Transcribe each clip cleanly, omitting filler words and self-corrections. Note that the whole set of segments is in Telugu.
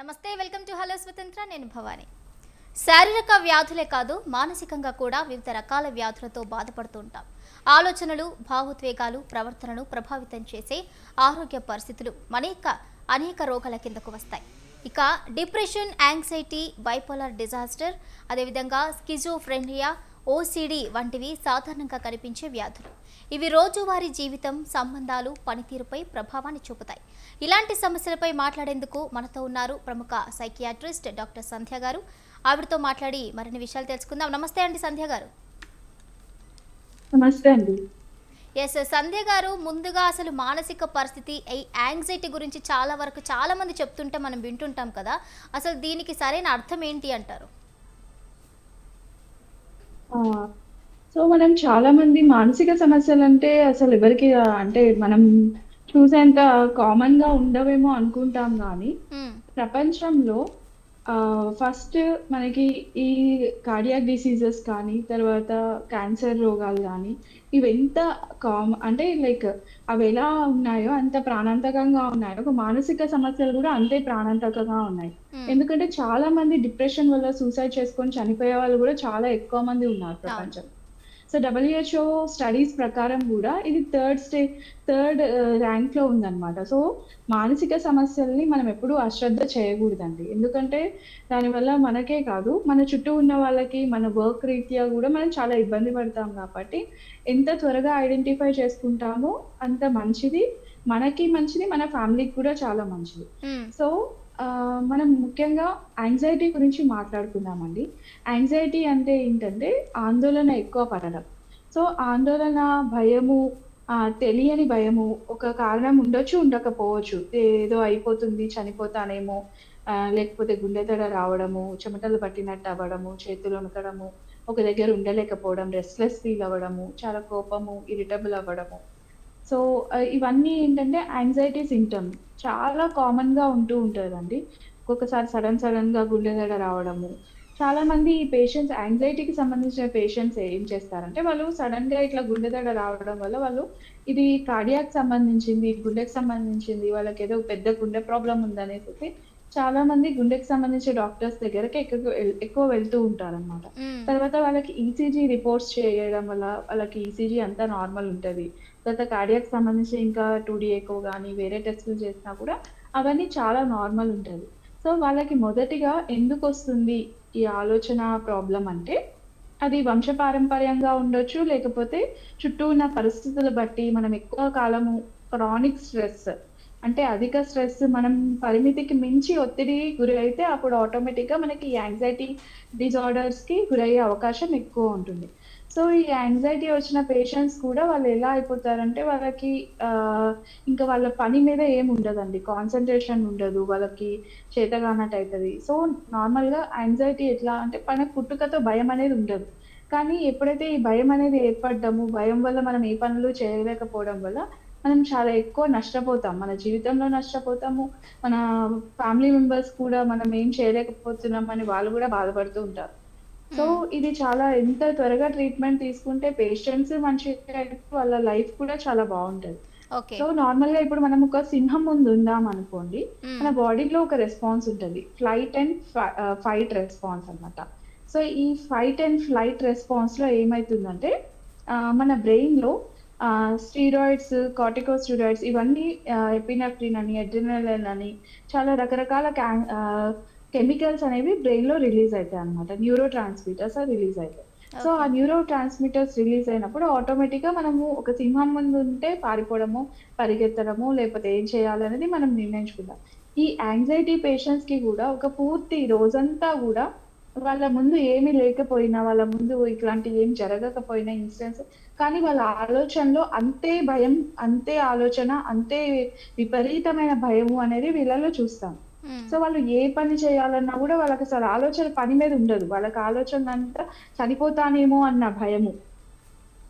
నమస్తే, వెల్కమ్ టు హలో స్వతంత్ర. నేను భవాని. శారీరక వ్యాధులే కాదు, మానసికంగా కూడా వివిధ రకాల వ్యాధులతో బాధపడుతూ ఉంటాం. ఆలోచనలు, భావోద్వేగాలు, ప్రవర్తనను ప్రభావితం చేసే ఆరోగ్య పరిస్థితులు అనేక రోగాల కిందకు వస్తాయి. ఇక డిప్రెషన్, యాంగ్జైటీ, బైపోలార్ డిజాస్టర్, అదేవిధంగా స్కిజోఫ్రెనియా, ఓసిడి వంటివి సాధారణంగా కనిపించే వ్యాధులు. ఇవి రోజువారీ జీవితం, సంబంధాలు, పనితీరుపై ప్రభావాన్ని చూపుతాయి. ఇలాంటి సమస్యలపై మాట్లాడేందుకు మనతో ఉన్నారు ప్రముఖ సైకియాట్రిస్ట్ డాక్టర్ సంధ్య గారు. ఆవిడతో మాట్లాడి మరిన్ని విషయాలు తెలుసుకుందాం. నమస్తే అండి సంధ్య గారు. నమస్తే అండి. ఎస్ సంధ్య గారు, ముందుగా అసలు మానసిక పరిస్థితి, ఈ యాంగ్జైటీ గురించి చాలా మంది చెప్తుంటే మనం వింటుంటాం కదా. అసలు దీనికి సరైన అర్థం ఏంటి అంటారు? మనం చాలా మంది మానసిక సమస్యలంటే అసలు ఎవరికి అంటే మనం చూసేంత కామన్‌గా ఉండవేమో అనుకుంటాం గానీ, మ్మ్. ప్రపంచంలో ఫస్ట్ మనకి ఈ కార్డియాక్ డిసీజెస్ కానీ, తర్వాత క్యాన్సర్ రోగాలు గానీ, ఇవెంత అంటే లైక్ అవెలా ఉన్నాయో, అంత ప్రాణాంతకంగా ఉన్నాయో, ఒక మానసిక సమస్యలు గూడా అంతే ప్రాణాంతకంగా ఉన్నాయి. మ్మ్. ఎందుకంటే చాలా మంది డిప్రెషన్ వల్ల సూసైడ్ చేసుకొని చనిపోయే వాళ్ళు గూడా చాలా ఎక్కువ మంది ఉన్నారు అవును. ప్రపంచంలో. సో, డబ్ల్యూహెచ్ఓ స్టడీస్ ప్రకారం గూడా ఇది థర్డ్ ర్యాంక్‌లో ఉందన్నమాట. సో, మానసిక సమస్యల్ని మనం ఎప్పుడూ అశ్రద్ధ చేయగూడదండి. ఎందుకంటే దానివల్ల మనకే కాదు, మన చుట్టూ ఉన్న వాళ్ళకి, మన వర్క్ రీత్యా గూడా మనం చాలా ఇబ్బంది పడతాం గాబట్టి, ఎంత త్వరగా ఐడెంటిఫై చేసుకుంటామో అంత మంచిది. మనకి మంచిది, మన ఫ్యామిలీకి కూడా చాలా మంచిది. మ్మ్. సో, మనం ముఖ్యంగా యాంగ్జైటీ గురించి మాట్లాడుకుందామండి. యాంగ్జైటీ అంటే ఏంటంటే, ఆందోళన ఎక్కువ పడడం. సో, ఆందోళన, భయము, తెలియని భయము, ఒక కారణం ఉండొచ్చు, ఉండకపోవచ్చు. ఏదో అయిపోతుంది, చనిపోతానేమో, లేకపోతే గుండె దడ రావడము, చెమటలు పట్టినట్టు అవ్వడము, చేతులు వణకడము, ఒక దగ్గర ఉండలేకపోవడం, రెస్ట్‌లెస్ ఫీల్ అవ్వడము, చాలా కోపము, ఇరిటబుల్ అవ్వడము. సో, ఇవన్నీ ఏంటంటే యాంగ్జైటీ సింప్టమ్. చాలా కామన్‌గా ఉంటూ ఉంటదండి. ఒక్కొక్కసారి సడెన్‌గా గుండె దడ రావడము. చాలామంది ఈ పేషెంట్స్ యాంగ్జైటీకి సంబంధించిన పేషెంట్స్ ఏం చేస్తారంటే, వాళ్ళు సడెన్‌గా ఇట్లా గుండె దడ రావడం వల్ల వాళ్ళు ఇది కార్డియాక్ సంబంధించింది, గుండెకి సంబంధించింది, వాళ్ళకేదో పెద్ద గుండె ప్రాబ్లమ్ ఉందనేసేసి చాలామంది గుండెకి సంబంధించిన డాక్టర్స్ దగ్గరకి ఎక్కువ వెళ్తూ ఉంటారనమాట. మ్మ్. తర్వాత వాళ్ళకి ఈసీజీ రిపోర్ట్స్ చేయడం వల్ల వాళ్ళకి ఈసీజీ అంతా నార్మల్ ఉంటది. తర్వాత కార్డియాక్ సంబంధించి ఇంకా 2డీ ఎకో గానీ, వేరే టెస్టులు చేసినా కూడా అవన్నీ చాలా నార్మల్ ఉంటది. సో, వాళ్ళకి మొదటిగా ఎందుకొస్తుంది ఈ ఆలోచన ప్రాబ్లమ్ అంటే, అది వంశపారంపర్యంగా ఉండొచ్చు, లేకపోతే చుట్టూ ఉన్న పరిస్థితులు బట్టి మనం ఎక్కువ కాలము క్రానిక్ స్ట్రెస్ అంటే అధిక స్ట్రెస్ మనం పరిమితికి మించి ఒత్తిడికి గురైతే అప్పుడు ఆటోమేటిక్‌గా మనకి యాంగ్జైటీ డిజార్డర్స్‌కి గురయ్యే అవకాశం ఎక్కువ ఉంటుంది. సో, ఈ యాంగ్జైటీ వచ్చిన పేషెంట్స్ కూడా వాళ్ళు ఎలా అయిపోతారంటే వాళ్ళకి ఇంకా వాళ్ళ పని మీద ఏముండదండి. కాన్సంట్రేషన్ ఉండదు. వాళ్ళకి చేతగానట్టు అయితది. సో, నార్మల్‌గా యాంగ్జైటీ ఎట్లా అంటే మనకు పుట్టుకతో భయమనేది ఉండదు. కానీ ఎప్పుడైతే ఈ భయమనేది ఏర్పడ్డము, భయం వల్ల మనం ఏ పనులు చేయలేకపోవడం వల్ల మనం చాలా ఎక్కువ నష్టపోతాం. మన జీవితంలో నష్టపోతాము. మన ఫ్యామిలీ మెంబర్స్ కూడా మనం ఏం చేయలేకపోతున్నామని వాళ్ళు గూడా బాధపడుతూ ఉంటారు. సో, మ్మ్. ఇది చాలా ఎంత త్వరగా ట్రీట్‌మెంట్ తీసుకుంటే పేషెంట్స్ మంచిగా వాళ్ళ లైఫ్ కూడా చాలా బావుంటది. ఓకే. సో, నార్మల్‌గా ఇప్పుడు మనం ఒక సింహం ముందు ఉన్నామనుకోండి, మన మ్మ్. బాడీలో ఒక రెస్పాన్స్ ఉంటది. ఫ్లైట్ అండ్ ఫైట్ రెస్పాన్స్ అన్నమాట. సో, ఈ ఫైట్ అండ్ ఫ్లైట్ రెస్పాన్స్‌లో ఏమైతుందంటే మన బ్రెయిన్‌లో స్టీరాయిడ్స్, కార్టికోస్టెరాయిడ్స్ ఇవన్నీ ఎపినెఫ్రిన్ అని, అడ్రినలిన్ అని చాలా రకరకాల కెమికల్స్ అనేవి బ్రెయిన్‌లో రిలీజ్ అయితాయన్నమాట. న్యూరో ట్రాన్స్‌మిటర్స్ రిలీజ్ అయితాయి. సో, ఆ ఓకే. న్యూరో ట్రాన్స్‌మిటర్స్ రిలీజ్ అయినప్పుడు ఆటోమేటిక్‌గా మనము ఒక సింహం ముందు ఉంటే పారిపోవడము, పరిగెత్తడము, లేకపోతే ఏం చేయాలనేది మనం నిర్ణయించుకుంటాం. ఈ యాంగ్జైటీ పేషెంట్స్‌కి గూడా ఒక పూర్తి రోజంతా గూడా వాళ్ళ ముందు ఏమీ లేకపోయినా, వాళ్ళ ముందు ఇట్లాంటివి ఏం జరగకపోయినా ఇన్సిడెంట్స్ కానీ వాళ్ళ ఆలోచనలో అంతే భయం, అంతే ఆలోచన, అంతే విపరీతమైన భయము అనేది వీళ్ళలో చూస్తాం. మ్మ్. సో, వాళ్ళు ఏ పని చేయాలన్నా గూడా వాళ్ళకసలు ఆలోచన పని మీద ఉండదు. వాళ్ళకి ఆలోచనంతా చనిపోతానేమో అన్న భయము.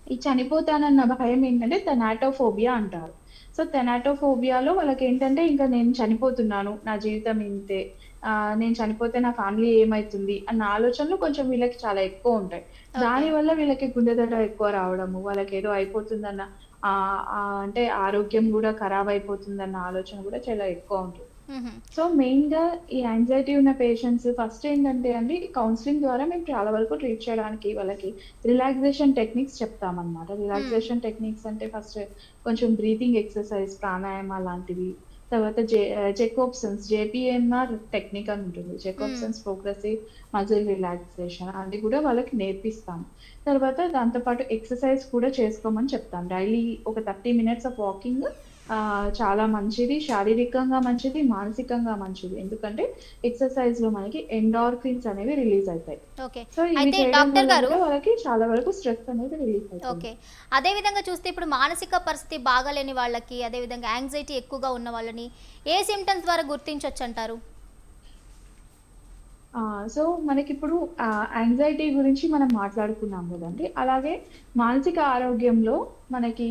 ఈ చనిపోతానన్న భయం ఏంటంటే థనాటోఫోబియా అంటారు. సో, థనాటోఫోబియాలో వాళ్ళకేంటంటే ఇంక నేను చనిపోతున్నాను. నా జీవితం ఇంతే. నేను చనిపోతే నా ఫ్యామిలీ ఏమైతుంది అన్న ఆలోచనలు కొంచెం వీళ్ళకి చాలా ఎక్కువుంటాయి. ఓకే. దానివల్ల వీళ్ళకి గుండె దడ ఎక్కువ రావడము, వాళ్ళకేదో అయిపోతుందన్న అంటే ఆరోగ్యం గూడా ఖరాబయిపోతుందన్న ఆలోచన గూడా చాలా ఎక్కువ ఉంటుంది. హుహు. సో, మెయిన్‌గా ఈ యాంగ్జైటీ ఉన్న పేషెంట్స్ ఫస్ట్ ఏంటంటే అండి, కౌన్సెలింగ్ ద్వారా మేము చాలా వరకు ట్రీట్ చేయడానికి వాళ్ళకి రిలాక్సేషన్ టెక్నిక్స్ చెప్తామనమాట. హ్మ్. రిలాక్సేషన్ టెక్నిక్స్ అంటే ఫస్ట్ కొంచెం బ్రీతింగ్ ఎక్సర్‌సైజ్, ప్రాణాయామ లాంటివి. తర్వాత జేకోబ్సన్స్, జేపీఎన్ఆర్ టెక్నిక్ అని ఉంటుంది. హ్మ్. జేకోబ్సన్స్ ప్రోగ్రెసివ్ మజిల్ రిలాక్సేషన్ అది కూడా వాళ్ళకి నేర్పిస్తాం. తర్వాత దాంతో పాటు ఎక్సర్‌సైజ్ కూడా చేసుకోమని చెప్తాం. డైలీ ఒక 30 మినిట్స్ ఆఫ్ వాకింగ్ చాలా మంచిది. శారీరకంగా మంచిది, మానసికంగా మంచిది. ఎందుకంటే ఎక్సర్‌సైజ్‌లో మనకి ఎండార్ఫిన్స్ అనేవి రిలీజ్ అయితాయి. ఓకే. సో, ఇవి అయితే చేయడం డాక్టర్ వల్ల గారు గూడా వాళ్ళకి చాలా వరకు స్ట్రెస్ అనేది రిలీఫ్ ఓకే. అవుతుంది. అదే విధంగా చూస్తే ఇప్పుడు మానసిక పరిస్థితి బాగాలేని వాళ్ళకి, అదే విధంగా యాంగ్జైటీ ఎక్కువగా ఉన్న వాళ్ళని ఏ సింప్టమ్స్ ద్వారా గుర్తించొచ్చంటారు? ఆ! సో, మనకిప్పుడు యాంగ్జైటీ గురించి మనం మాట్లాడుకున్నాం గదండీ! అలాగే మానసిక ఆరోగ్యంలో మనకి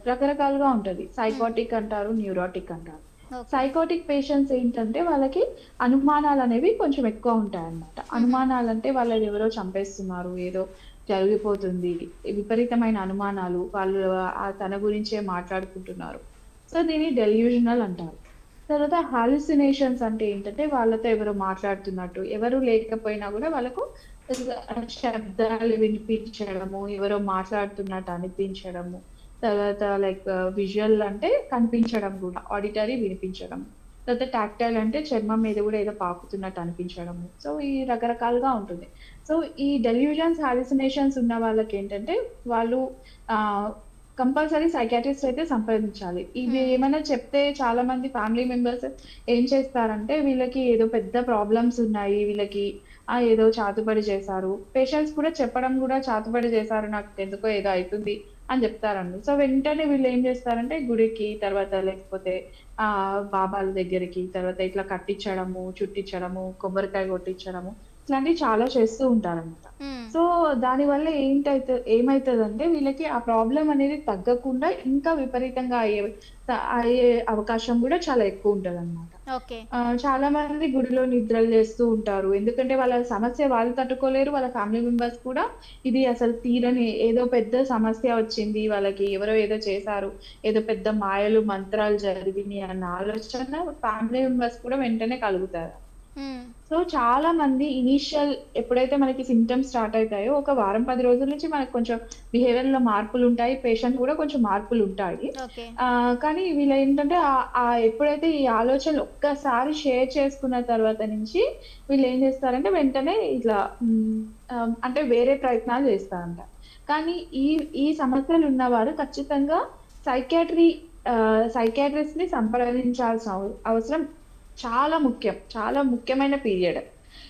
రకరకాలుగా ఉంటది. హ్మ్. సైకాటిక్ అంటారు, న్యూరాటిక్ అంటారు. ఓకే. సైకాటిక్ పేషెంట్స్ ఏంటంటే వాళ్ళకి అనుమానాలనేవి కొంచెం ఎక్కువ ఉంటాయన్నమాట. హుహు. అనుమానాలంటే వాళ్ళని ఎవరో చంపేస్తున్నారు, ఏదో జరిగిపోతుంది. విపరీతమైన అనుమానాలు. వాళ్ళు తన గురించే మాట్లాడుకుంటున్నారు. సో, దీన్ని డెల్యూషనల్ అంటారు. తర్వాత హాలుసినేషన్స్ అంటే ఏంటంటే, వాళ్ళతో ఎవరో మాట్లాడుతున్నట్టు, ఎవరు లేకపోయినా గూడా వాళ్ళకు శబ్దాలు వినిపించడము, ఎవరో మాట్లాడుతున్నట్టు అనిపించడము. తర్వాత లైక్ విజువల్ అంటే కనిపించడం గూడా. ఆడిటరీ వినిపించడం. తర్వాత టాక్టైల్ అంటే చర్మం మీద గూడా ఏదో పాకుతున్నట్టు అనిపించడము. సో, ఈ రకరకాలుగా ఉంటుంది. సో, ఈ డెల్యూషన్స్, హాలుసినేషన్స్ ఉన్న వాళ్ళకేంటంటే, వాళ్ళు ఆహ్, కంపల్సరీ సైకియాట్రిస్ట్ అయితే సంప్రదించాలి. ఇవి హ్మ్. ఏమైనా చెప్తే చాలా మంది ఫ్యామిలీ మెంబర్స్ ఏం చేస్తారంటే, వీళ్ళకి ఏదో పెద్ద ప్రాబ్లమ్స్ ఉన్నాయి. వీళ్ళకి ఏదో చాతుబడి చేశారు. పేషెంట్స్ కూడా చెప్పడం గూడా చాతుబడి చేశారు. నాకెందుకో ఏదో అయితుంది అని జెప్తారండి. సో, వెంటనే వీళ్ళేం జేస్తారంటే గుడికి, తర్వాత లేకపోతే బాబాల దగ్గరికి, తర్వాత ఇట్లా కట్టిచ్చడము, చుట్టిచ్చడము, కొబ్బరికాయ కొట్టిచ్చడము, ఇట్లాంటివి చాలా చేస్తూ ఉంటారనమాట. హ్మ్. సో, దానివల్ల ఏమైతదంటే వీళ్ళకి ఆ ప్రాబ్లమ్ అనేది తగ్గకుండా ఇంకా విపరీతంగా అయ్యే అవకాశం గూడా చాలా ఎక్కువుంటదనమాట. ఓకే. చాలా మంది గుడిలో నిద్రలు చేస్తూ ఉంటారు. ఎందుకంటే వాళ్ళ సమస్య వాళ్ళు తట్టుకోలేరు. వాళ్ళ ఫ్యామిలీ మెంబర్స్ కూడా ఇది అసలు తీరని ఏదో పెద్ద సమస్య వచ్చింది. వాళ్ళకి ఎవరో ఏదో చేశారు. ఏదో పెద్ద మాయలు, మంత్రాలు జరిగినియి అన్న ఆలోచన ఫ్యామిలీ మెంబర్స్ కూడా వెంటనే కలుగుతారు. హ్మ్. సో, చాలా మంది ఇనీషియల్ ఎప్పుడైతే మనకి సింప్టమ్స్ స్టార్ట్ అయితాయో, ఒక వారం, 10 రోజుల నుంచి మనకు కొంచెం బిహేవియర్‌లో మార్పులుంటాయి. పేషెంట్ కూడా కొంచెం మార్పులుంటాయి. ఓకే. కానీ వీళ్ళేంటంటే ఎప్పుడైతే ఈ ఆలోచనలు ఒక్కసారి షేర్ చేసుకున్న తర్వాత నుంచి వీళ్ళేం చేస్తారంటే వెంటనే ఇట్లా అంటే వేరే ప్రయత్నాలు చేస్తారంట. కానీ ఈ ఈ సమస్యలున్నవారు ఖచ్చితంగా సైకియాట్రీ సైకియాట్రిస్ట్‌ని సంప్రదించాల్సిన అవసరం చాలా ముఖ్యం. చాలా ముఖ్యమైన పీరియడ్.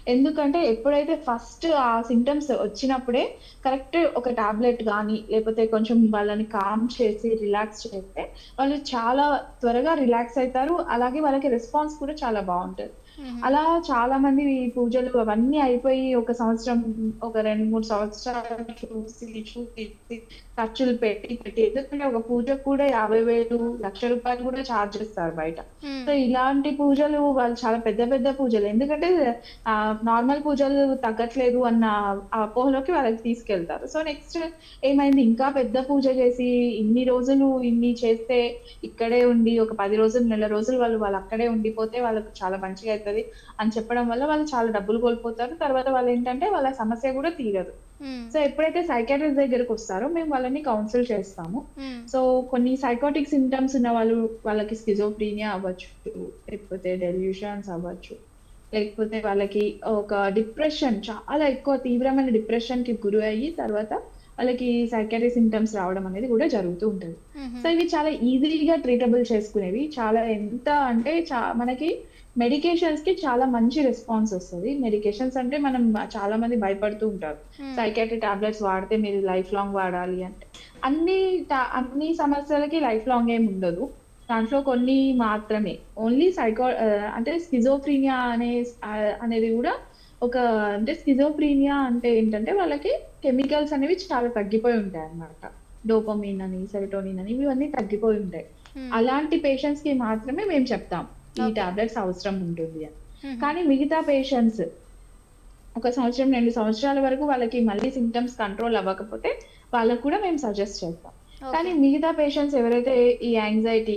ఎందుకంటే ఎప్పుడైతే ఫస్ట్ ఆ సింప్టమ్స్ వచ్చినప్పుడే కరెక్ట్ ఒక టాబ్లెట్ గాని, లేపోతే కొంచెం వాళ్ళని కామ్ చేసి, రిలాక్స్ చేస్తే వాళ్ళు చాలా త్వరగా రిలాక్స్ అయితారు. అలాగే వాళ్ళకి రెస్పాన్స్ కూడా చాలా బావుంటది. హుహు. అలా చాలా మంది ఈ పూజలు అవన్నీ అయిపోయి ఒక సంవత్సరం, ఒక 2, 3 సంవత్సరాలు చూసి, చూసి ఖర్చులు పెట్టి, పెట్టి ఎందుకంటే ఒక పూజకు కూడా 50,000, ₹1,00,000 కూడా చార్జ్ చేస్తారు బయట. హ్మ్. సో, ఇలాంటి పూజలు వాళ్ళు చాలా పెద్ద పెద్ద పూజలు. ఎందుకంటే నార్మల్ పూజలు తగ్గట్లేదు అన్న అపోహలోకి వాళ్ళకి తీసుకెళ్తారు. సో, నెక్స్ట్ ఏమైంది ఇంకా పెద్ద పూజ చేసి ఇన్ని రోజులు ఇన్ని చేస్తే ఇక్కడే ఉండి ఒక 10 రోజులు, నెల రోజులు వాళ్ళు అక్కడే ఉండిపోతే వాళ్ళకి చాలా మంచిగా అయితది అని చెప్పడం వల్ల వాళ్ళు చాలా డబ్బులు కోల్పోతారు. తర్వాత వాళ్ళేంటంటే వాళ్ళ సమస్య గూడా తీరదు. హ్మ్. సో, ఎప్పుడైతే సైకియాట్రిస్ట్ దగ్గరకొస్తారో మేము వాళ్ళని కౌన్సిల్ చేస్తాము. హ్మ్. సో, కొన్ని సైకోటిక్ సింప్టమ్స్ ఉన్నవాళ్ళు వాళ్ళకి స్కిజోఫ్రీనియా అవ్వచ్చు, లేకపోతే డెల్యూషన్స్ అవ్వచ్చు. లేకపోతే వాళ్ళకి ఒక డిప్రెషన్ చాలా ఎక్కువ తీవ్రమైన డిప్రెషన్‌కి గురయ్యి తర్వాత వాళ్ళకి సైకియాట్రీ సింప్టమ్స్ రావడం అనేది గూడా జరుగుతూ ఉంటది. హుహు. సో, ఇవి చాలా ఈజీగా ట్రీటబుల్ చేసుకునేవి. చాలా ఎంత అంటే మనకి మెడికేషన్స్‌కి చాలా మంచి రెస్పాన్స్ ఒస్తది. మెడికేషన్స్ అంటే మనం చాలా మంది భయపడుతూ ఉంటారు. హ్మ్. సైకియాట్రీ టాబ్లెట్స్ వాడితే మీరు లైఫ్ లాంగ్ వాడాలి అంటే. అన్ని సమస్యలకి లైఫ్ లాంగ్ ఏమి ఉండదు. దాంట్లో కొన్ని మాత్రమే. ఓన్లీ అంటే స్కిజోఫ్రీనియా అనేది గూడా ఒక అంటే స్కిజోఫ్రీనియా అంటే ఏంటంటే వాళ్ళకి కెమికల్స్ అనేవి చాలా తగ్గిపోయి ఉంటాయన్నమాట. డోపమైన్ అని, సెరోటోనిన్ అని ఇవన్నీ తగ్గిపోయి ఉంటాయి. హ్మ్. అలాంటి పేషెంట్స్‌కి మాత్రమే మేము చెప్తాం. ఈ ఓకే. టాబ్లెట్స్ అవసరం ఉంటుంది అని. హుహు. కానీ మిగతా పేషెంట్స్ ఒక సంవత్సరం, 2 సంవత్సరాల వరకు వాళ్ళకి మళ్ళీ సింప్టమ్స్ కంట్రోల్ అవ్వకపోతే వాళ్ళకి కూడా మేము సజెస్ట్ చేస్తాం. ఓకే. కానీ మిగతా పేషెంట్స్ ఎవరైతే ఈ యాంగ్జైటీ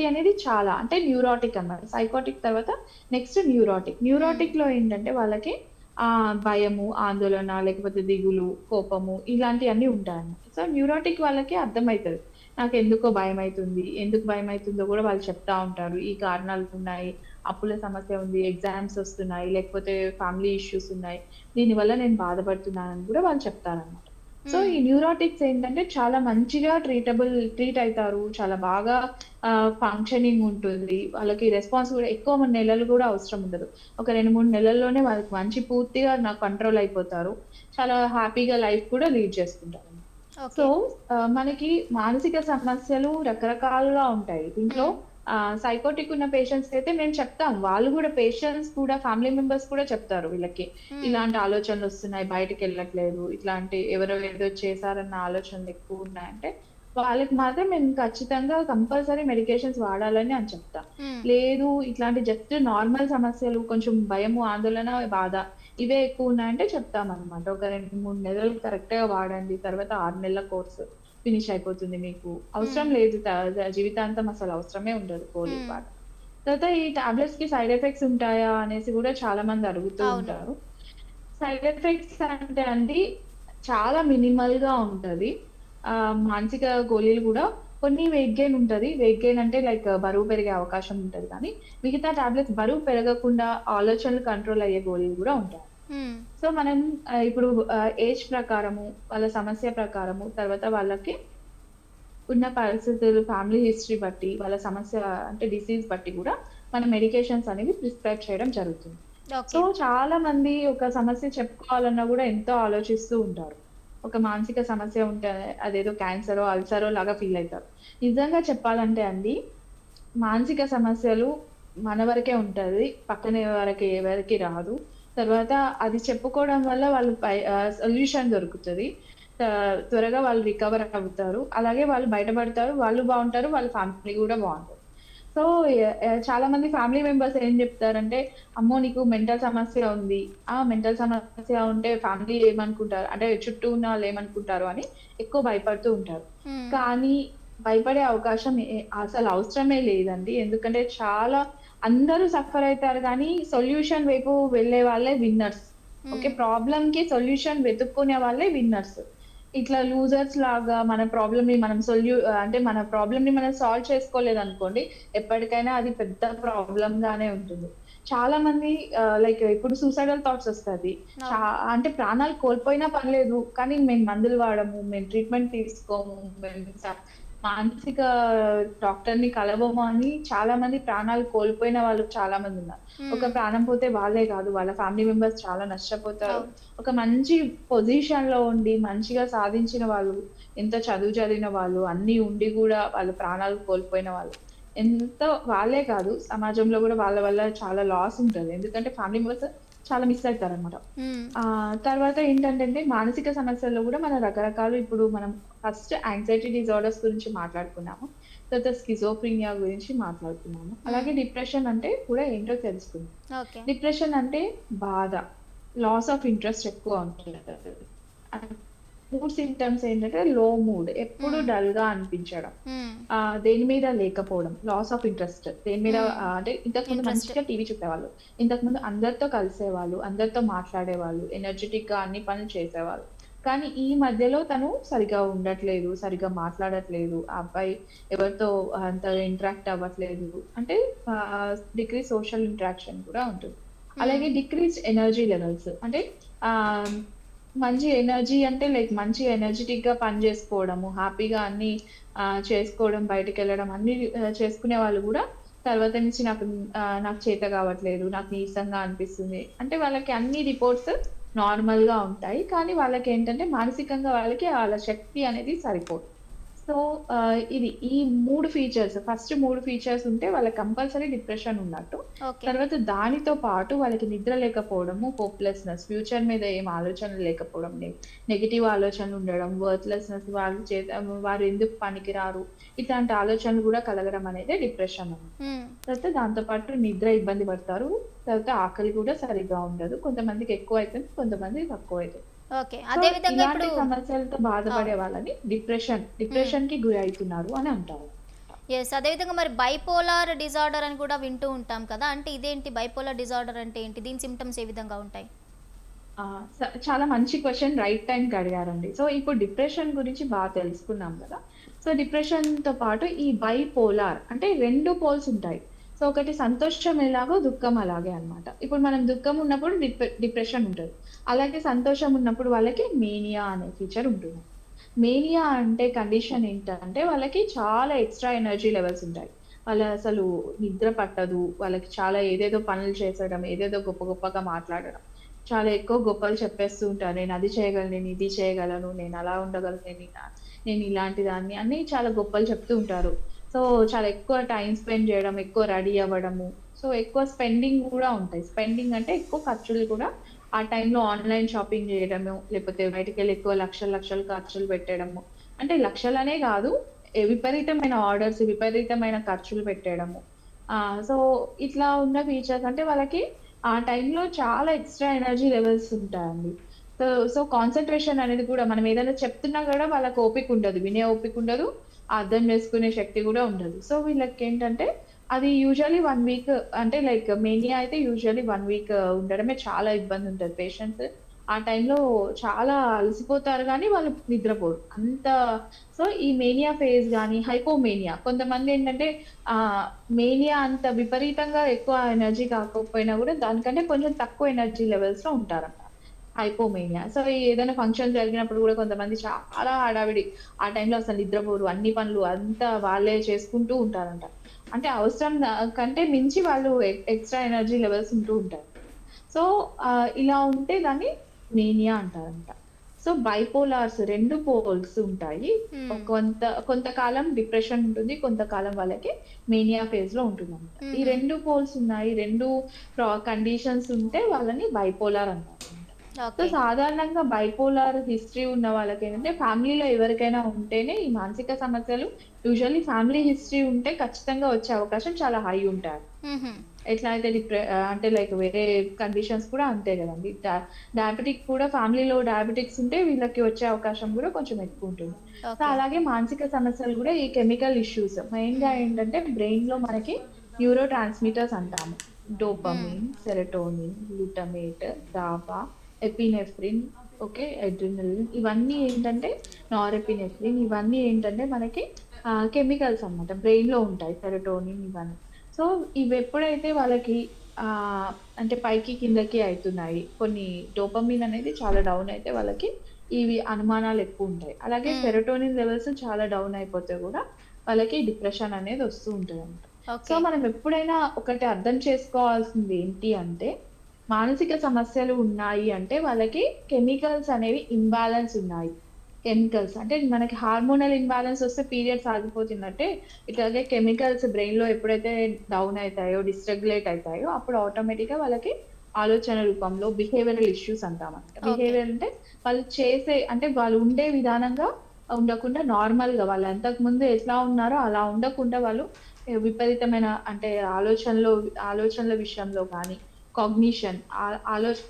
అనేది చాలా అంటే న్యూరాటిక్ అన్నమాట. సైకోటిక్ తర్వాత నెక్స్ట్ న్యూరాటిక్. హ్మ్. న్యూరాటిక్‌లో ఏంటంటే వాళ్ళకి భయము, ఆందోళన లేకపోతే దిగులు, కోపము ఇలాంటియన్నీ ఉంటాయన్నమాట. సో, న్యూరాటిక్ వాళ్ళకి అర్థమైతది. నాకెందుకో భయమైతుంది. ఎందుకు భయమైతుందో గూడా వాళ్ళు చెప్తా ఉంటారు. ఈ కారణాలున్నాయి. అప్పుల సమస్య ఉంది. ఎగ్జామ్స్ ఒస్తున్నాయి. లేకపోతే ఫ్యామిలీ ఇష్యూస్ ఉన్నాయి. దీనివల్ల నేను బాధపడుతున్నానని గూడా వాళ్ళు చెప్తారన్నమాట. సో, హ్మ్. ఈ న్యూరాటిక్స్ ఏంటంటే చాలా మంచిగా ట్రీట్ అయితారు. చాలా బాగా ఫంక్షనింగ్ ఉంటుంది. వాళ్ళకి రెస్పాన్స్ గూడా ఎక్కువ నెలలు గూడా అవసరం ఉండదు. ఒక 2, 3 నెలల్లోనే వాళ్ళకి మంచి పూర్తిగా కంట్రోల్ అయిపోతారు. చాలా హ్యాపీగా లైఫ్ కూడా లీడ్ చేసుకుంటారు. So, okay. మనకి మానసిక సమస్యలు రకరకాలుగా ఉంటాయి. దీంట్లో హ్మ్. సైకోటిక్ ఉన్న పేషెంట్స్‌కైతే మేము చెప్తాం. వాళ్ళు గూడా పేషెంట్స్ కూడా ఫ్యామిలీ మెంబర్స్ కూడా చెప్తారు వీళ్ళకి. హ్మ్. ఇలాంటి ఆలోచనలొస్తున్నాయి, బయటికెళ్ళట్లేదు, ఇట్లాంటి ఎవరో ఏదో చేశారన్న ఆలోచనలు ఎక్కువున్నాయంటే, వాళ్ళకి మాత్రం మేము ఖచ్చితంగా కంపల్సరీ మెడికేషన్స్ వాడాలని అని చెప్తాం. హ్మ్. లేదు ఇట్లాంటి జస్ట్ నార్మల్ సమస్యలు కొంచెం భయము, ఆందోళన, బాధ ఇవే ఎక్కువున్నాయంటే చెప్తామనమాట. ఒక 2, 3 నెలలు కరెక్ట్‌గా వాడండి. తర్వాత 6 నెలల కోర్స్ ఫినిష్ అయిపోతుంది మీకు. అవసరం హ్మ్. లేదు జీవితాంతం అసలు అవసరమే ఉండదు గోళీలు హ్మ్. వాడడం. తర్వాత ఈ టాబ్లెట్స్‌కి సైడ్ ఎఫెక్ట్స్ ఉంటాయా అనేసి గూడా చాలా మంది అడుగుతూ అవును. ఉంటారు. సైడ్ ఎఫెక్ట్స్ అంటే అండి చాలా మినిమల్‌గా ఉంటది. మానసిక గోళీలు గూడా కొన్ని వెయిట్ గెయిన్ ఉంటది. వెయిట్ గెయిన్ అంటే లైక్ బరువు పెరిగే అవకాశం ఉంటది కానీ, మిగతా టాబ్లెట్స్ బరువు పెరగకుండా ఆలోచనలు కంట్రోల్ అయ్యే గోళీలు గూడా ఉంటాయి. హ్మ్. సో, మనం ఇప్పుడు ఏజ్ ప్రకారము, వాళ్ళ సమస్య ప్రకారము, తర్వాత వాళ్ళకి ఉన్న పరిస్థితులు, ఫ్యామిలీ హిస్టరీ బట్టి, వాళ్ళ సమస్య అంటే డిసీజ్ బట్టి గూడా మనం మెడికేషన్స్ అనేవి ప్రిస్క్రైబ్ చేయడం జరుగుతుంది. So, okay. చాలా మంది ఒక సమస్య చెప్పుకోవాలన్నా గూడా ఎంతో ఆలోచిస్తూ ఉంటారు. ఒక మానసిక సమస్య ఉంటే అదేదో క్యాన్సరో, అల్సరో లాగా ఫీల్ అయితారు. నిజంగా చెప్పాలంటే అండి మానసిక సమస్యలు మన వరకే ఉంటది. పక్కన వరకి ఎవరికీ రాదు. తర్వాత అది చెప్పుకోవడం వల్ల వాళ్ళు సొల్యూషన్ దొరుకుతది. త్వరగా వాళ్ళు రికవర్ అవుతారు. అలాగే వాళ్ళు బయటపడతారు. వాళ్ళు బావుంటారు. వాళ్ళ ఫ్యామిలీ గూడా బావుంటది. సో, చాలా మంది ఫ్యామిలీ మెంబర్స్ ఏం జెప్తారంటే, "అమ్మో! నీకు మెంటల్ సమస్య ఉంది. మెంటల్ సమస్య ఉంటే ఫ్యామిలీ ఏమనుకుంటారు? అంటే చుట్టూ ఉన్న వాళ్ళేమనుకుంటారు?" అని ఎక్కువ భయపడుతూ ఉంటారు. హ్మ్. కానీ భయపడే అవకాశం అసలు అవసరమే లేదండి. ఎందుకంటే చాలా అందరూ సఫర్ అయితారు గానీ, సొల్యూషన్ వైపు వెళ్ళే వాళ్ళే విన్నర్స్. ఓకే. హ్మ్. ప్రాబ్లమ్‌కి సొల్యూషన్ వెతుక్కునే వాళ్ళే విన్నర్స్. ఇట్లా లూజర్స్ లాగా మన ప్రాబ్లమ్‌ని మనం అంటే మన ప్రాబ్లమ్‌ని మనం సాల్వ్ చేసుకోలేదనుకోండి, ఎప్పటికైనా అది పెద్ద ప్రాబ్లమ్ గానే ఉంటుంది. చాలా మంది లైక్ ఇప్పుడు సూసైడల్ థాట్స్ ఒస్తది. చా అవును. అంటే ప్రాణాలు కోల్పోయినా పర్లేదు. కానీ మేము మందులు వాడము, మేము ట్రీట్‌మెంట్ తీసుకోము, మేము మానసిక డాక్టర్‌ని కలవము అని చాలా మంది ప్రాణాలు కోల్పోయిన వాళ్ళు చాలా మందున్నారు. ఒక హ్మ్. ప్రాణం పోతే వాళ్ళే గాదు, వాళ్ళ ఫ్యామిలీ మెంబర్స్ చాలా నష్టపోతారు. అవును. ఒక మంచి పొజిషన్‌లో ఉండి, మంచిగా సాధించిన వాళ్ళు, ఎంత చదువు చదివిన వాళ్ళు, అన్నీ ఉండి గూడా వాళ్ళ ప్రాణాలు కోల్పోయిన వాళ్ళు. ఎంతో వాళ్ళే కాదు, సమాజంలో గూడా వాళ్ళ వల్ల చాలా లాస్ ఉంటది. ఎందుకంటే ఫ్యామిలీ మెంబర్స్ చాలా మిస్ అయితారనమాట. హ్మ్. తర్వాత ఏంటంటేంటే మానసిక సమస్యల్లో గూడా మన రకరకాలు ఇప్పుడు మనం ఫస్ట్ యాంక్సైటీ డిజార్డర్స్ గురించి మాట్లాడుకున్నాము. తర్వాత స్కిజోఫ్రీనియా గురించి మాట్లాడుకున్నాము. హ్మ్. అలాగే డిప్రెషన్ అంటే కూడా ఏంటో తెలుసుకుందాం. ఓకే. డిప్రెషన్ అంటే బాధ. లాస్ ఆఫ్ ఇంట్రెస్ట్ ఎక్కువ ఉంటది. మూడ్ సింప్టమ్స్ ఏంటంటే లో మూడ్. ఎప్పుడు హ్మ్. డల్‌గా అనిపించడం. హ్మ్. దేని మీద లేకపోవడం. Loss of interest. దేని మీద హ్మ్. అంటే ఇంతకుముందు ఇంట్రెస్ట్. మంచిగా టీవీ చూసేవాళ్ళు. ఇంతకుముందు అందరితో కలిసేవాళ్ళు. అందరితో మాట్లాడేవాళ్ళు. ఎనర్జిటిక్‌గా అన్ని పనులు చేసేవాళ్ళు. కానీ ఈ మధ్యలో తను సరిగ్గా ఉండట్లేదు. సరిగ్గా మాట్లాడట్లేదు. ఆ అబ్బాయి ఎవరితో అంతగా ఇంటరాక్ట్ అవ్వట్లేదు. అంటే డిక్రీజ్ సోషల్ ఇంటరాక్షన్ కూడా ఉంటుంది. హ్మ్. అలాగే డిక్రీజ్డ్ ఎనర్జీ లెవెల్స్. అంటే ఆహ్, మంచి ఎనర్జీ అంటే లైక్ మంచి ఎనర్జిటిక్‌గా పని జేసుకోవడము, హ్యాపీగా అన్నీ చేసుకోవడం, బయటికెళ్ళడం అన్నీ చేసుకునే వాళ్ళు గూడా తర్వాత నుంచి నాకు చేత గావట్లేదు, నాకు నీరసంగా అనిపిస్తుంది. అంటే వాళ్ళకి అన్ని రిపోర్ట్స్ నార్మల్‌గా ఉంటాయి. కానీ వాళ్ళకేంటంటే మానసికంగా వాళ్ళ శక్తి అనేది సరిపోదు. సో, ఇది ఈ 3 ఫీచర్స్ ఫస్ట్ 3 ఫీచర్స్ ఉంటే వాళ్ళకి కంపల్సరీ డిప్రెషన్ ఉన్నట్టు. ఓకే. తర్వాత దానితో పాటు వాళ్ళకి నిద్ర లేకపోవడము, హోప్‌లెస్‌నెస్ ఫ్యూచర్ మీద ఏం ఆలోచనలు లేకపోవడం, నెగెటివ్ ఆలోచనలుండడం, వర్త్‌లెస్‌నెస్ వారు ఎందుకు పనికిరారు, ఇట్లాంటి ఆలోచనలు గూడా కలగడం అనేదే డిప్రెషన్ అన్నమాట. హ్మ్. తర్వాత దాంతో పాటు నిద్ర ఇబ్బంది పడతారు. తర్వాత ఆకలి గూడా సరిగ్గా ఉండదు. కొంతమందికి ఎక్కువైతుంది. కొంతమందికి తక్కువైతది. ఓకే. సో, అదే విధంగా ఇలాంటి ఇప్పుడు సమస్యలతో బాధపడే అవును. వాళ్ళని హ్మ్. డిప్రెషన్‌కి గురి అయితున్నారు అని అంటారు. యెస్. అదే విధంగా మరి బైపోలార్ డిజార్డర్ అని కూడా వింటూ ఉంటాం కదా! అంటే ఇదేంటి బైపోలార్ డిజార్డర్ అంటే ఏంటి? దీని సింప్టమ్స్ ఏ విధంగా ఉంటాయి? ఆ! చాలా మంచి క్వెషన్ రైట్ టైమ్‌కి అడిగారండి. సో, ఇప్పుడు డిప్రెషన్ గురించి తెలుసుకున్నాం గదా! సో, డిప్రెషన్‌తో పాటు ఈ బైపోలార్ అంటే 2 పోల్స్ ఉంటాయి. సో, ఒకటి సంతోషం ఎలాగో దుఃఖం అలాగే అన్నమాట. ఇప్పుడు మనం దుఃఖం ఉన్నప్పుడు డిప్రెషన్ ఉంటది. అలాగే సంతోషం ఉన్నప్పుడు వాళ్ళకి మేనియా అనే ఫీచర్ ఉంటుంది. మేనియా అంటే కండిషన్ ఏంటంటే వాళ్ళకి చాలా ఎక్స్‌ట్రా ఎనర్జీ లెవెల్స్ ఉంటాయి. అసలు నిద్ర పట్టదు. వాళ్ళకి చాలా ఏదేదో పనులు చేసేయడం, ఏదేదో గొప్ప గొప్పగా మాట్లాడడం. చాలా ఎక్కువ గొప్పలు చెప్పేస్తూ ఉంటారు. నేనది చేయగలను, నేను ఇది చేయగలను, నేనలా ఉండగలను, నేను ఇలాంటి దాన్ని అని చాలా గొప్పలు చెప్తూ ఉంటారు. సో, చాలా ఎక్కువ టైమ్ స్పెండ్ జేయడం, ఎక్కువ రెడీ అవ్వడము. సో, ఎక్కువ స్పెండింగ్ గూడా ఉంటాయి. స్పెండింగ్ అంటే ఎక్కువ ఖర్చులు కూడా ఆ టైంలో ఆన్‌లైన్ షాపింగ్ జేయడము, లేకపోతే బయటికెళ్ళి ఎక్కువ లక్షలు లక్షలు ఖర్చులు పెట్టడము. అంటే లక్షలనే గాదు, విపరీతమైన ఆర్డర్స్, విపరీతమైన ఖర్చులు పెట్టేయడము. సో, ఇట్లా ఉన్న ఫీచర్స్ అంటే వాళ్ళకి ఆ టైంలో చాలా ఎక్స్‌ట్రా ఎనర్జీ లెవెల్స్ ఉంటాయండి. సో, సో కాన్సంట్రేషన్ అనేది కూడా మనం ఏదైనా చెప్తున్నా గూడా వాళ్ళకి ఓపికుండదు. వినే ఓపికుండదు. అర్థం చేసుకునే శక్తి గూడా ఉండదు. సో, వీళ్ళకేంటంటే అది యూజువల్లీ 1 వీక్ అంటే లైక్ మేనియా అయితే యూజువల్లీ 1 వీక్ ఉండడమే చాలా ఇబ్బందుంటది. పేషెంట్స్ ఆ టైంలో చాలా అలసిపోతారు గానీ వాళ్ళు నిద్రపోరు. సో, ఈ మేనియా ఫేజ్ గాని, హైపోమేనియా కొంతమందేంటంటే మేనియా అంత విపరీతంగా ఎక్కువ ఎనర్జీ కాకపోయినా గూడా దానికంటే కొంచెం తక్కువ ఎనర్జీ లెవెల్స్‌లో ఉంటారన్నమాట. హైపోమేనియా. సో, ఏదైనా ఫంక్షన్ జరిగినప్పుడు గూడా కొంతమంది చాలా హడావిడి. ఆ టైంలో అసలు నిద్రపోరు. అన్ని పనులు అంతా వాళ్ళే చేసుకుంటూ ఉంటారంట. అంటే అవసరం కంటే మించి వాళ్ళు ఎక్స్‌ట్రా ఎనర్జీ లెవెల్స్ ఉంటూ ఉంటాయి. సో, ఇలా ఉంటే దాన్ని మేనియా అంటారంట. సో, బైపోలార్స్ 2 పోల్స్ ఉంటాయి. హ్మ్. కొంతకాలం డిప్రెషన్ ఉంటుంది. కొంతకాలం వాళ్ళకి మేనియా ఫేజ్‌లో ఉంటుందన్నమాట. ఈ హుహు. 2 పోల్స్ ఉన్నాయి. 2 కండిషన్స్ ఉంటే వాళ్ళని బైపోలార్ అంటారన్నమాట. So, okay. సాధారణంగా బైపోలార్ హిస్టరీ ఉన్న వాళ్ళకేంటంటే ఫ్యామిలీలో ఎవరికైనా ఉంటేనే ఈ మానసిక సమస్యలు యూజువల్లీ ఫ్యామిలీ హిస్టరీ ఉంటే ఖచ్చితంగా వచ్చే అవకాశం చాలా హై ఉంటాయి. హుహు. ఎట్లా అయితే అంటే లైక్ వేరే కండిషన్స్ కూడా అంతే గదండీ. డయాబెటిక్ కూడా ఫ్యామిలీలో డయాబెటిక్స్ ఉంటే వీళ్ళకి వచ్చే అవకాశం గూడా కొంచెం ఎక్కువుంటుంది. So, okay. అలాగే మానసిక సమస్యలు గూడా ఈ కెమికల్ ఇష్యూస్ మెయిన్‌గా హ్మ్. ఏంటంటే బ్రెయిన్‌లో మనకి న్యూరో ట్రాన్స్‌మిటర్స్ అంటాము. హ్మ్. Dopamine, serotonin, glutamate, GABA, epinephrine, okay. Adrenaline ఇవన్నీ ఏంటంటే నారెపినెఫ్రిన్ ఇవన్నీ ఏంటంటే మనకి కెమికల్స్ అన్నమాట. బ్రెయిన్‌లో ఉంటాయి. సెరోటోనిన్ ఇవన్నీ. సో, ఇవెప్పుడైతే వాళ్ళకి అంటే పైకి, కిందకి అయితున్నాయి. కొన్ని డోపమైన్ అనేది చాలా డౌన్ అయితే వాళ్ళకి ఇవి అనుమానాలెక్కువుంటాయి. అలాగే హ్మ్. సెరోటోనిన్ లెవెల్స్ చాలా డౌన్ అయిపోతే గూడా వాళ్ళకి డిప్రెషన్ అనేది వస్తూ ఉంటదన్నమాట. So, okay. మనం ఎప్పుడైనా ఒకటి అర్థం చేసుకోవాల్సింది ఏంటి అంటే, మానసిక సమస్యలు ఉన్నాయి అంటే వాళ్ళకి కెమికల్స్ అనేవి ఇంబాలెన్స్ ఉన్నాయి. కెమికల్స్ అంటే మనకి హార్మోనల్ ఇంబాలెన్స్ వస్తే పీరియడ్స్ ఆగిపోతున్నట్టే ఇట్లాగే కెమికల్స్ బ్రెయిన్‌లో ఎప్పుడైతే డౌన్ అయితాయో, డిస్‌రెగ్యులేట్ అయితాయో, అప్పుడు ఆటోమేటిక్‌గా వాళ్ళకి ఆలోచన రూపంలో బిహేవియరల్ ఇష్యూస్ అంటామన్నమాట. ఓకే. బిహేవియర్ అంటే వాళ్ళు చేసే అంటే వాళ్ళు ఉండే విధానంగా ఉండకుండా నార్మల్‌గా వాళ్ళు అంతకుముందు ఎట్లా ఉన్నారో అలా ఉండకుండా వాళ్ళు విపరీతమైన అంటే ఆలోచనల విషయంలో గాని, కాగ్నిషన్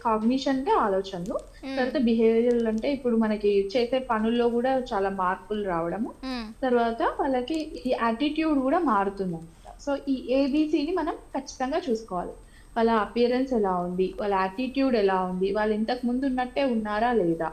కాగ్నిషన్ అంటే ఆలోచనలు. హ్మ్. తర్వాత బిహేవియరల్ అంటే ఇప్పుడు మనకి చేసే పనుల్లో గూడా చాలా మార్పులు రావడము. హ్మ్. తర్వాత వాళ్ళకి ఈ యాటిట్యూడ్ గూడా మారుతుందనమాట. సో, ఈ ఏబీసీని మనం ఖచ్చితంగా చూసుకోవాలి. వాళ్ళ అపియరెన్స్ ఎలా ఉంది? వాళ్ళ యాటిట్యూడ్ ఎలా ఉంది? వాళ్ళు ఇంతకు ముందు ఉన్నట్టే ఉన్నారా? లేదా?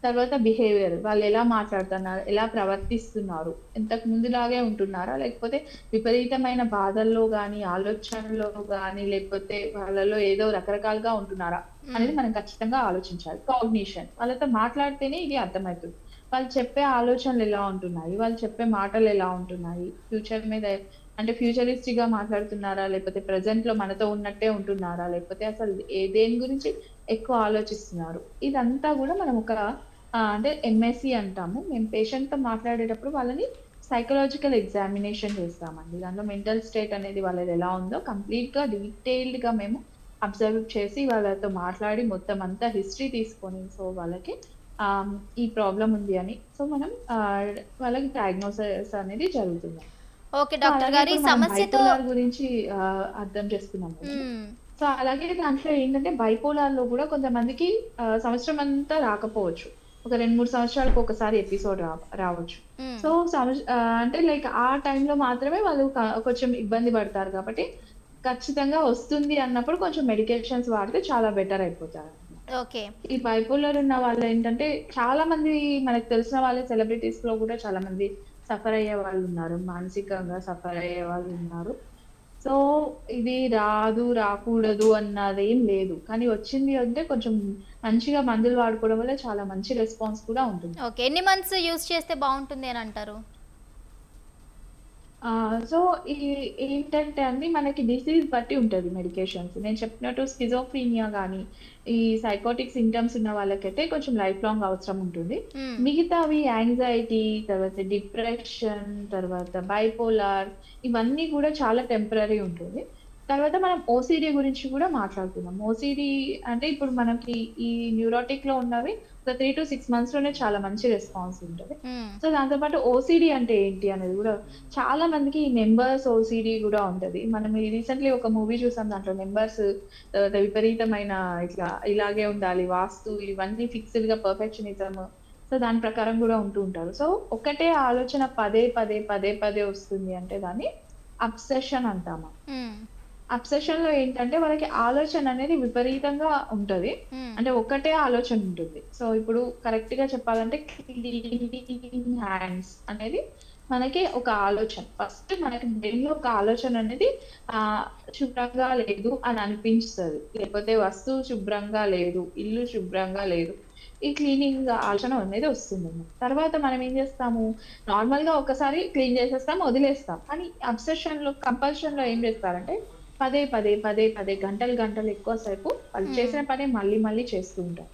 తర్వాత బిహేవియర్ వాళ్ళెలా మాట్లాడుతున్నారు? ఎలా ప్రవర్తిస్తున్నారు? ఇంతకు ముందులాగే ఉంటున్నారా? లేకపోతే విపరీతమైన బాధల్లో గాని, ఆలోచనల్లో గాని, లేకపోతే వాళ్ళలో ఏదో రకరకాలుగా ఉంటున్నారా? హ్మ్. అనేది మనం ఖచ్చితంగా ఆలోచించాలి. కాగ్నిషన్ వాళ్ళతో మాట్లాడితేనే ఇది అర్థమైతుంది. వాళ్ళు చెప్పే ఆలోచనలెలా ఉంటున్నాయి? వాళ్ళు చెప్పే మాటలెలా ఉంటున్నాయి? ఫ్యూచర్ మీద అంటే ఫ్యూచరిస్టిక్‌గా మాట్లాడుతున్నారా? లేకపోతే ప్రెజెంట్‌లో మనతో ఉన్నట్టే ఉంటున్నారా? లేకపోతే అసలు దేని గురించి ఎక్కువ ఆలోచిస్తున్నారు? ఇదంతా గూడా మనం ఒక అంటే ఎంఎస్‌సి అంటాము. మేము పేషెంట్‌తో మాట్లాడేటప్పుడు వాళ్ళని సైకలాజికల్ ఎగ్జామినేషన్ చేస్తామండి. దాంట్లో మెంటల్ స్టేట్ అనేది వాళ్ళదెలా ఉందో కంప్లీట్‌గా డీటెయిల్డ్‌గా మేము అబ్జర్వ్ చేసి వాళ్ళతో మాట్లాడి మొత్తం అంతా హిస్టరీ తీసుకొని సో వాళ్ళకి ఈ ప్రాబ్లమ్ ఉంది అని. సో, మనం వాళ్ళకి డయాగ్నోసిస్ అనేది జరుగుతుంది. ఓకే సో, డాక్టర్ అలాగే గారు. ఈ ఇప్పుడు మనం సమస్యతో బైపోలార్ గురించి అర్థం చేసుకున్నాం గదండీ! హ్మ్. సో, అలాగే దాంట్లో ఏంటంటే బైపోలార్‌లో గూడా కొంతమందికి సంవత్సరం అంతా రాకపోవచ్చు. ఒక 2, 3 సంవత్సరాలకు ఒకసారి ఎపిసోడ్ రావచ్చు. హ్మ్. సో, అంటే లైక్ ఆ టైంలో మాత్రమే వాళ్ళు కొంచెం ఇబ్బంది పడతారు కాబట్టి, ఖచ్చితంగా వస్తుంది అన్నప్పుడు కొంచెం మెడికేషన్స్ వాడితే చాలా బెటర్ అయిపోతారు. ఓకే. ఈ బైపోలర్ ఉన్న వాళ్ళేంటంటే చాలా మంది మనకు తెలిసిన వాళ్ళే సెలబ్రిటీస్‌లో గూడా చాలా మంది సఫర్ అయ్యే వాళ్ళున్నారు. మానసికంగా సఫర్ అయ్యే వాళ్ళున్నారు. సో, ఇది రాదు, రాకూడదు అన్నదేం లేదు. కానీ వచ్చింది అంటే కొంచెం మంచిగా మందులు వాడుకోవడం వల్ల చాలా మంచి రెస్పాన్స్ కూడా ఉంటుంది. ఓకే. ఎన్ని మంత్స్ యూజ్ చేస్తే బావుంటుంది అనంటారు? సో, ఈ ఏంటంటే అండి మనకి డిసీజ్ బట్టి ఉంటది మెడికేషన్స్. నేను చెప్పినట్టు స్కిజోఫ్రీనియా గాని, ఈ సైకోటిక్ సింప్టమ్స్ ఉన్న వాళ్ళకైతే కొంచెం లైఫ్ లాంగ్ అవసరం ఉంటుంది. హ్మ్. మిగతావి యాంగ్జైటీ, తర్వాత డిప్రెషన్, తర్వాత బైపోలార్ ఇవన్నీ కూడా చాలా టెంపరరీ ఉంటుంది. తర్వాత మనం ఓసీడీ గురించి కూడా మాట్లాడుకుందాం. ఓసీడీ అంటే ఇప్పుడు మనకి ఈ న్యూరోటిక్‌లో ఉన్నవి ఒక 3-6 మంత్స్‌లోనే చాలా మంచి రెస్పాన్స్ ఉంటది. హ్మ్. సో, దాంతో పాటు ఓసీడీ అంటే ఏంటి అనేది గూడా చాలా మందికి ఈ నంబర్స్ ఓసీడీ గూడా ఉంటది. మనం ఈ రీసెంట్‌లీ ఒక మూవీ చూసాం. దాంట్లో నంబర్స్ విపరీతమైన ఇట్లా ఇలాగే ఉండాలి. వాస్తు ఇవన్నీ ఫిక్స్‌డ్‌గా పర్ఫెక్షనిజం. సో, దాని ప్రకారం గూడా ఉంటూ ఉంటారు. సో, ఒకటే ఆలోచన పదే, పదే, పదే, పదే వస్తుంది అంటే దాన్ని అబ్సెషన్ అంటాము. హ్మ్. అబ్సెషన్‌లో ఏంటంటే వాళ్ళకి ఆలోచన అనేది విపరీతంగా ఉంటది. హ్మ్. అంటే ఒకటే ఆలోచన ఉంటుంది. సో, ఇప్పుడు కరెక్ట్‌గా చెప్పాలంటే క్లీనింగ్ హ్యాండ్స్ అనేది మనకి ఒక ఆలోచన. ఫస్ట్ మనకి బ్రెయిన్‌లో ఒక ఆలోచన అనేది శుభ్రంగా లేదు అని అనిపించతది. లేకపోతే వస్తువు శుభ్రంగా లేదు, ఇల్లు శుభ్రంగా లేదు. ఈ క్లీనింగ్ ఆలోచన అనేది వస్తుందన్నమాట. తర్వాత మనం ఏం చేస్తాము, నార్మల్‌గా ఒకసారి క్లీన్ చేసేస్తాం, వదిలేస్తాం. కానీ అబ్సెషన్‌లో, కంపల్షన్‌లో ఏం చేస్తారంటే పదే, పదే, పదే, పదే గంటలు, గంటలు ఎక్కువ సేపు వాళ్ళు హ్మ్. చేసిన పనే మళ్ళీ, మళ్ళీ చేస్తూ ఉంటారు.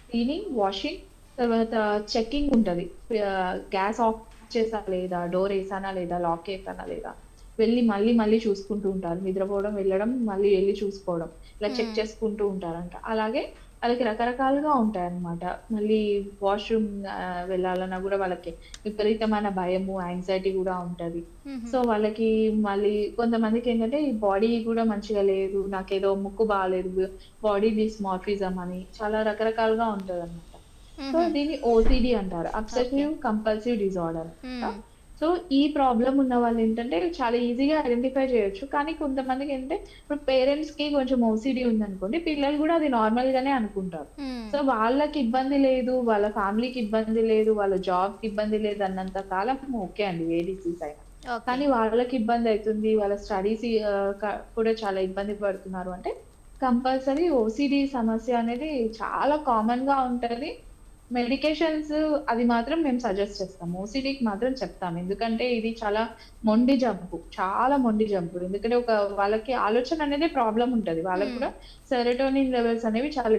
క్లీనింగ్, వాషింగ్ తర్వాత చెకింగ్ ఉంటది. గ్యాస్ ఆఫ్ చేశానా లేదా? డోర్ ఏసానా లేదా? లాక్ ఏసానా లేదా? వెళ్లి మళ్ళీ, మళ్ళీ చూసుకుంటూ ఉంటారు. నిద్రపోవడం, వెళ్ళడం, మళ్ళీ ఎళ్లి చూసుకోవడం. ఇలా చెక్ హ్మ్. చేసుకుంటూ ఉంటారంట. అలాగే వాళ్ళకి రకరకాలుగా ఉంటాయన్నమాట. మళ్ళీ వాష్‌రూమ్ వెళ్ళాలన్నా గూడా వాళ్ళకి విపరీతమైన భయము, యాంగ్జైటీ గూడా ఉంటది. హుహు. సో, వాళ్ళకి మళ్ళీ కొంతమందికేంటంటే ఈ బాడీ గూడా మంచిగా లేదు. నాకేదో ముక్కు బాలేదు. బాడీ డిస్మార్ఫిజం అని చాలా రకరకాలుగా ఉంటదన్నమాట. సో, హుహు. దీన్ని ఓసీడీ అంటారు. ఓకే. అబ్సెసివ్ కంపల్సివ్ డిజార్డర్ అన్నమాట. హ్మ్. సో, ఈ ప్రాబ్లమ్ ఉన్న వాళ్ళేంటంటే చాలా ఈజీగా ఐడెంటిఫై చేయొచ్చు. కానీ కొంతమందికేంటంటే ఇప్పుడు పేరెంట్స్‌కి కొంచెం ఓసీడీ ఉందనుకోండి, పిల్లలు గూడా అది నార్మల్‌గానే అనుకుంటారు. హ్మ్. సో, వాళ్ళకి ఇబ్బంది లేదు, వాళ్ళ ఫ్యామిలీకి ఇబ్బంది లేదు, వాళ్ళ జాబ్‌కి ఇబ్బంది లేదన్నంత కాలం ఓకే అండి ఏ డిసీజ్ అయినా. ఓకే. కానీ వాళ్ళకి ఇబ్బందయితుంది, వాళ్ళ స్టడీస్ కూడా చాలా ఇబ్బంది పడుతున్నారు అంటే కంపల్సరీ ఓసీడీ సమస్య అనేది చాలా కామన్‌గా ఉంటది. మెడికేషన్స్ అది మాత్రం మేము సజెస్ట్ చేస్తాం. ఓసీడీకి మాత్రం చెప్తాం. ఎందుకంటే ఇది చాలా మొండి జబ్బు. చాలా మొండి జబ్బు. ఎందుకంటే వాళ్ళకి ఆలోచన అనేదే ప్రాబ్లమ్ ఉంటది. వాళ్ళకి హ్మ్. కూడా సెరోటోనిన్ లెవెల్స్ అనేవి చాలా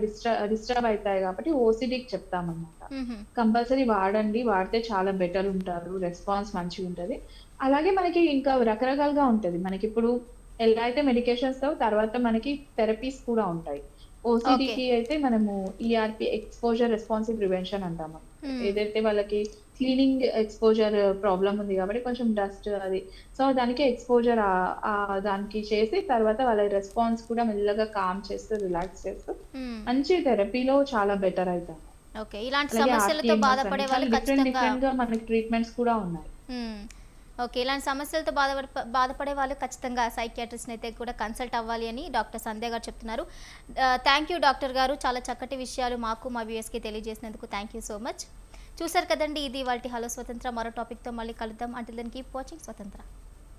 డిస్టర్బ్ అయితాయి కాబట్టి ఓసీడీకి చెప్తామన్నమాట. హుహు. కంపల్సరీ వాడండి. వాడితే చాలా బెటర్ ఉంటారు. రెస్పాన్స్ మంచిగుంటది. అలాగే మనకి ఇంకా రకరకాలుగా ఉంటది. మనకిప్పుడు ఎలా అయితే మెడికేషన్స్‌తో తర్వాత మనకి థెరపీస్ కూడా ఉంటాయి. ఓకే. ఓసీడీకి అయితే మనము ఈఆర్‌పీ ఎక్స్‌పోజర్ రెస్పాన్సివ్ ప్రివెన్షన్ అంటాము. హ్మ్. ఏదైతే వాళ్ళకి క్లీనింగ్ ఎక్స్‌పోజర్ ప్రాబ్లమ్ ఉంది కాబట్టి కొంచెం డస్ట్ అది. సో, దానికి ఎక్స్‌పోజర్ దానికి చేసి తర్వాత వాళ్ళ రెస్పాన్స్ కూడా మెల్లగా కామ్ చేస్తూ, రిలాక్స్ చేస్తూ హ్మ్. మంచి థెరపీలో చాలా బెటర్ అయితారు. ఓకే. ఇలాంటి అలాగే సమస్యలతో ఆర్‌టీఎంఎస్ అని బాధపడే చాలా వాళ్ళు డిఫరెంట్ ఖచ్చితంగా డిఫరెంట్‌గా మనకి ట్రీట్మెంట్స్ కూడా ఉన్నాయి. హ్మ్. ఓకే. ఇలాంటి సమస్యలతో బాధపడే వాళ్ళు ఖచ్చితంగా సైకియాట్రిస్ట్‌నయితే కూడా కన్సల్ట్ అవ్వాలి అని డాక్టర్ సంధ్య గారు చెప్తున్నారు. థాంక్ యూ డాక్టర్ గారు. చాలా చక్కటి విషయాలు మాకు, మా వ్యూయర్స్‌కి తెలియజేసినందుకు థాంక్ యూ సో మచ్. చూసారు కదండీ! ఇది ఇవాల్టి హలో స్వతంత్ర. మరో టాపిక్‌తో మళ్ళీ కలుద్దాం. అంటిల్ దెన్ కీప్ వాచింగ్ స్వతంత్ర.